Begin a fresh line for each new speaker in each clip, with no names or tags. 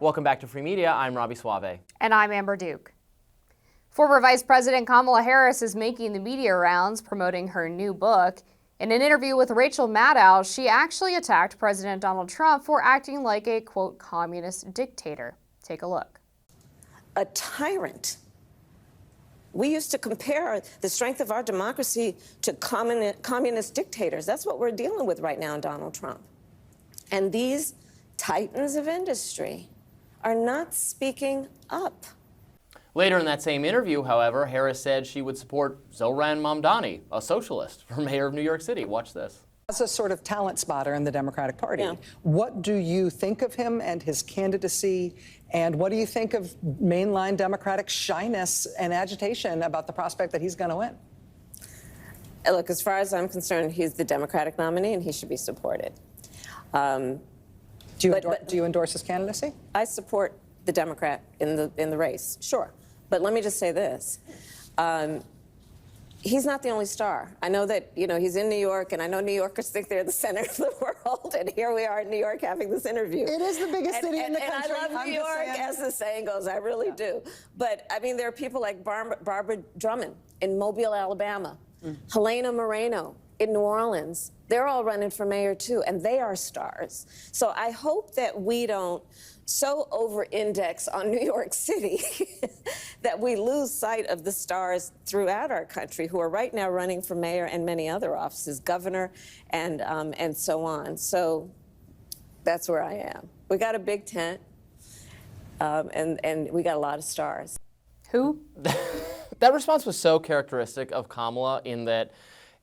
Welcome back to Free Media. I'm Robby Soave.
And I'm Amber Duke. Former Vice President Kamala Harris is making the media rounds promoting her new book. In an interview with Rachel Maddow, she actually attacked President Donald Trump for acting like a, quote, communist dictator. Take a look.
A tyrant. We used to compare the strength of our democracy to communist dictators. That's what we're dealing with right now in Donald Trump. And these titans of industry are not speaking up.
Later in that same interview, however, Harris said she would support Zohran Mamdani, a socialist, for mayor of New York City. Watch this.
As a sort of talent spotter in the Democratic Party,
Yeah.
What do you think of him and his candidacy? And what do you think of mainline Democratic shyness and agitation about the prospect that he's going to win?
Look, as far as I'm concerned, he's the Democratic nominee and he should be supported.
Do you endorse his candidacy?
I support the Democrat in the race, sure. But let me just say this. He's not the only star. I know that, he's in New York, and I know New Yorkers think they're the center of the world, and here we are in New York having this interview.
It is the biggest city in the country.
And I love New York, as the saying goes. I really do. But, there are people like Barbara Drummond in Mobile, Alabama, Helena Moreno in New Orleans. They're all running for mayor, too, and they are stars. So I hope that we don't so over-index on New York City that we lose sight of the stars throughout our country who are right now running for mayor and many other offices, governor, and so on. So that's where I am. We got a big tent, and we got a lot of stars.
Who?
That response was so characteristic of Kamala in that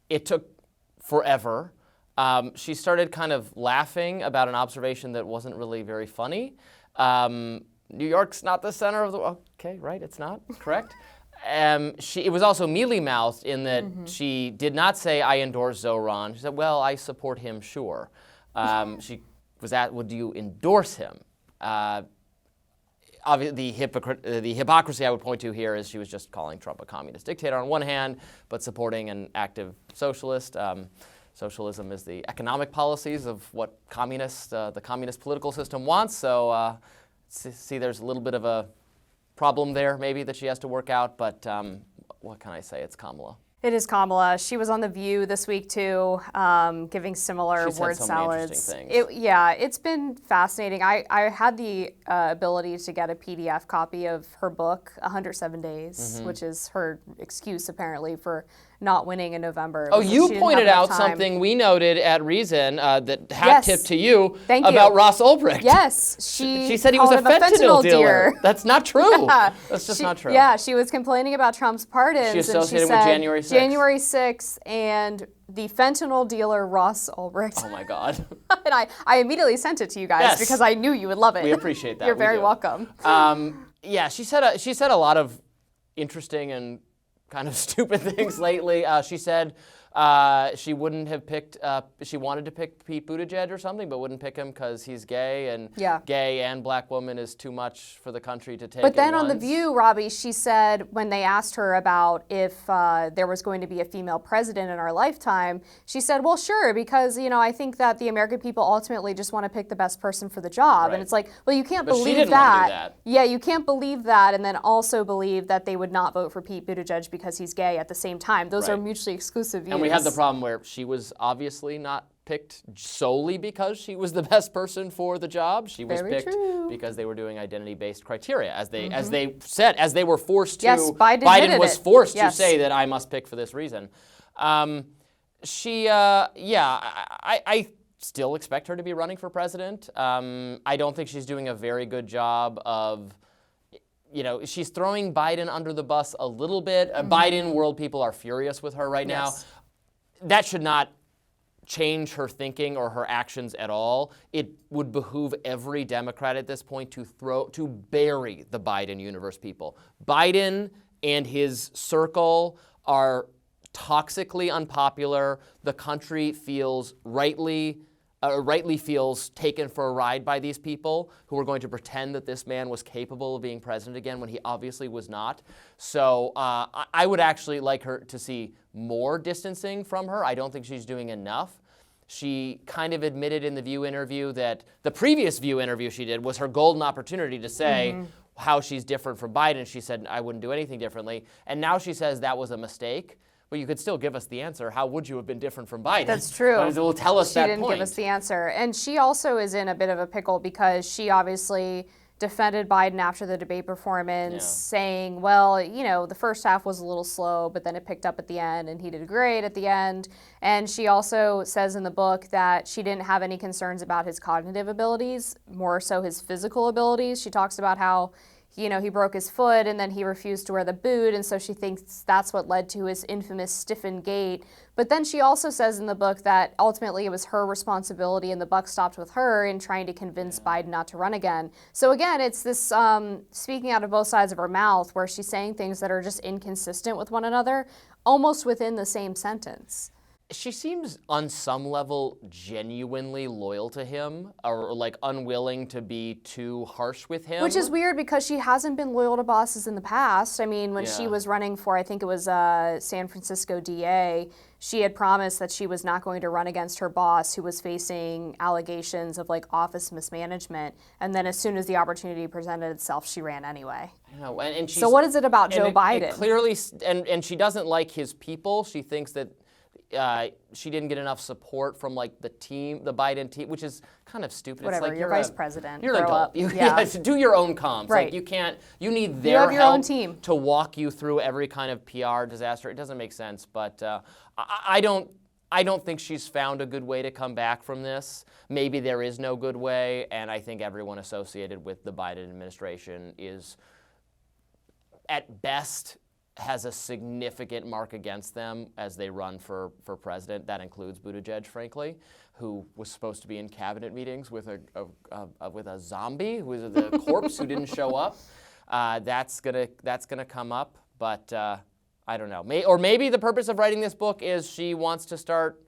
it took forever. She started kind of laughing about an observation that wasn't really very funny. New York's not the center of the world. Okay, right, it's not, correct? It was also mealy-mouthed in that she did not say, I endorse Zohran. She said, well, I support him, sure. She was asked, would you endorse him? Obviously, the hypocrisy I would point to here is she was just calling Trump a communist dictator on one hand, but supporting an active socialist. Socialism is the economic policies of what the communist political system wants. So see, there's a little bit of a problem there, maybe, that she has to work out. But what can I say? It's Kamala.
It is Kamala. She was on The View this week, too, giving similar
She's
word
had so many
salads.
interesting things.
It's been fascinating. I had the ability to get a PDF copy of her book, 107 Days, which is her excuse, apparently, for not winning in November.
Oh, you pointed out something we noted at Reason that hat tip to you about Ross Ulbricht.
Yes.
She said he was a fentanyl dealer. That's not true. Yeah. That's just not true.
Yeah, she was complaining about Trump's pardons.
She associated
and she said,
with January 6th.
January 6th and the fentanyl dealer Ross Ulbricht.
Oh my God.
And I immediately sent it to you guys because I knew you would love it.
We appreciate that.
You're very welcome.
Yeah, she said a lot of interesting and kind of stupid things lately. She said she wouldn't have picked, she wanted to pick Pete Buttigieg or something, but wouldn't pick him because he's gay, and gay and black woman is too much for the country to take.
But then on The View, Robby, she said when they asked her about if there was going to be a female president in our lifetime, she said, well, sure, because, I think that the American people ultimately just want to pick the best person for the job.
Right.
And it's like, well, you can't
But
believe
she didn't
that.
Want to do that.
Yeah, you can't believe that and then also believe that they would not vote for Pete Buttigieg because he's gay at the same time. Those are mutually exclusive views.
And we had the problem where she was obviously not picked solely because she was the best person for the job. She was picked because they were doing identity-based criteria, as they said, as they were forced to.
Yes,
Biden was forced to say that I must pick for this reason. I still expect her to be running for president. I don't think she's doing a very good job of. She's throwing Biden under the bus a little bit. Biden world people are furious with her right now. That should not change her thinking or her actions at all. It would behoove every Democrat at this point to bury the Biden universe people. Biden and his circle are toxically unpopular. The country feels rightly feels taken for a ride by these people who are going to pretend that this man was capable of being president again when he obviously was not. So I would actually like her to see more distancing from her. I don't think she's doing enough. She kind of admitted in the View interview that the previous View interview she did was her golden opportunity to say how she's different from Biden. She said, I wouldn't do anything differently. And now she says that was a mistake. But you could still give us the answer. How would you have been different from Biden?
That's true.
It will tell us
she
that
didn't
point.
give us the answer. And she also is in a bit of a pickle because she obviously defended Biden after the debate performance, saying, well, you know, the first half was a little slow, but then it picked up at the end and he did great at the end. And she also says in the book that she didn't have any concerns about his cognitive abilities, more so his physical abilities. She talks about how, you know, he broke his foot and then he refused to wear the boot, and so she thinks that's what led to his infamous stiffened gait. But then she also says in the book that ultimately it was her responsibility and the buck stopped with her in trying to convince Biden not to run again. So again, it's this speaking out of both sides of her mouth where she's saying things that are just inconsistent with one another, almost within the same sentence.
She seems on some level genuinely loyal to him, or like unwilling to be too harsh with him.
Which is weird because she hasn't been loyal to bosses in the past. I mean, when she was running for, I think it was San Francisco DA, she had promised that she was not going to run against her boss who was facing allegations of like office mismanagement. And then as soon as the opportunity presented itself, she ran anyway.
I know, and she's,
So what is it about Joe
it
Biden?
Clearly, and she doesn't like his people. She thinks that she didn't get enough support from like the team, the Biden team, which is kind of stupid.
Whatever,
it's like
you're vice president.
You're an
Grow
adult.
up.
Yeah, do your own comms.
Right.
Like you can't. You need their
have your
help
own team.
to walk you through every kind of PR disaster. It doesn't make sense. But I don't think she's found a good way to come back from this. Maybe there is no good way, and I think everyone associated with the Biden administration is, at best, has a significant mark against them as they run for president. That includes Buttigieg, frankly, who was supposed to be in cabinet meetings with a zombie, who was the corpse who didn't show up. That's gonna come up, but I don't know. Or maybe the purpose of writing this book is she wants to start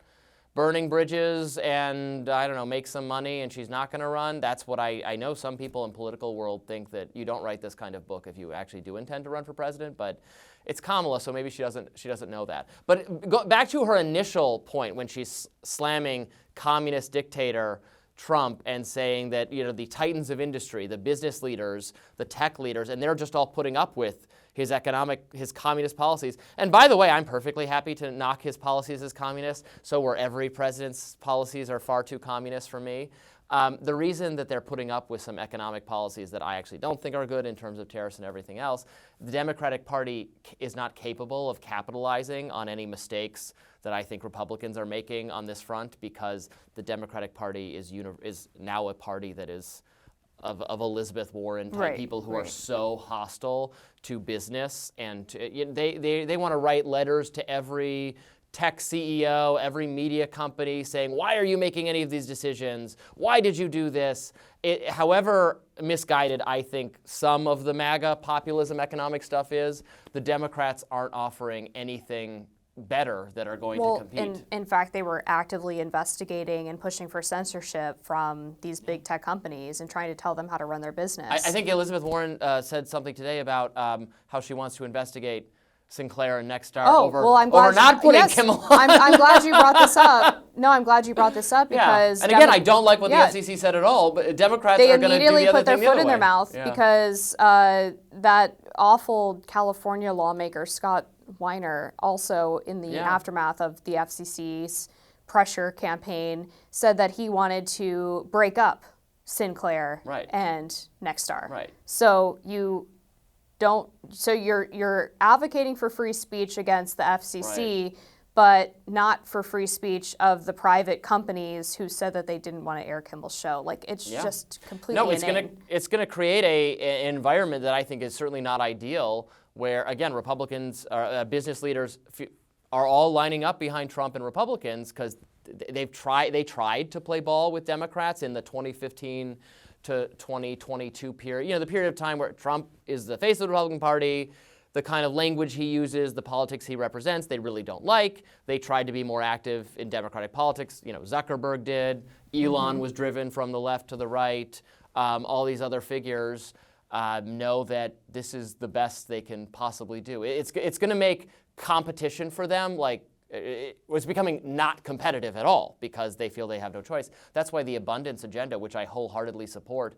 burning bridges and, I don't know, make some money, and she's not going to run. That's what I know. Some people in political world think that you don't write this kind of book if you actually do intend to run for president, but it's Kamala, so maybe she doesn't know that. But back to her initial point when she's slamming communist dictator Trump and saying that, you know, the titans of industry, the business leaders, the tech leaders, and they're just all putting up with his communist policies. And by the way, I'm perfectly happy to knock his policies as communist, so where every president's policies are far too communist for me. The reason that they're putting up with some economic policies that I actually don't think are good in terms of tariffs and everything else, the Democratic Party is not capable of capitalizing on any mistakes that I think Republicans are making on this front, because the Democratic Party is now a party that is of Elizabeth Warren type people who are so hostile to business, and they want to write letters to every tech CEO, every media company saying, why are you making any of these decisions? Why did you do this? However misguided I think some of the MAGA populism economic stuff is, the Democrats aren't offering anything better that are going to compete.
In fact, they were actively investigating and pushing for censorship from these big tech companies and trying to tell them how to run their business.
I think Elizabeth Warren said something today about how she wants to investigate Sinclair and Nexstar over not putting Kamala.
I'm glad you brought this up. No, I'm glad you brought this up because.
And again, I don't like what the FCC said at all, but Democrats are going to do the other thing.
They immediately put their foot in their
way.
mouth because that awful California lawmaker Scott Weiner, also in the aftermath of the FCC's pressure campaign, said that he wanted to break up Sinclair and Nexstar.
Right.
So you're advocating for free speech against the FCC, but not for free speech of the private companies who said that they didn't want to air Kimmel's show. Like, it's just completely inane.
It's gonna create an environment that I think is certainly not ideal, where again Republicans, business leaders are all lining up behind Trump and Republicans because they tried to play ball with Democrats in the 2015 to 2022 period. You know, the period of time where Trump is the face of the Republican Party, the kind of language he uses, the politics he represents, they really don't like. They tried to be more active in Democratic politics. You know, Zuckerberg did. Elon was driven from the left to the right. All these other figures know that this is the best they can possibly do. It's going to make competition for them like It was becoming not competitive at all because they feel they have no choice. That's why the abundance agenda, which I wholeheartedly support,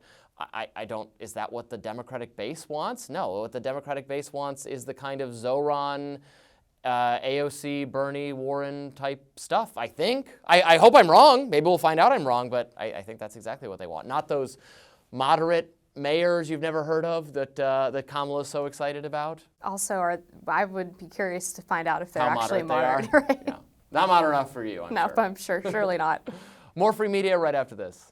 I don't, is that what the Democratic base wants? No, what the Democratic base wants is the kind of Zohran, AOC, Bernie, Warren type stuff, I think. I hope I'm wrong. Maybe we'll find out I'm wrong, but I think that's exactly what they want. Not those moderate mayors you've never heard of that Kamala's so excited about.
Also, I would be curious to find out if they're
How
actually
moderate
moderate.
they are.
Right?
No, not moderate enough for you, I'm
No,
sure.
I'm sure, surely not.
More free media right after this.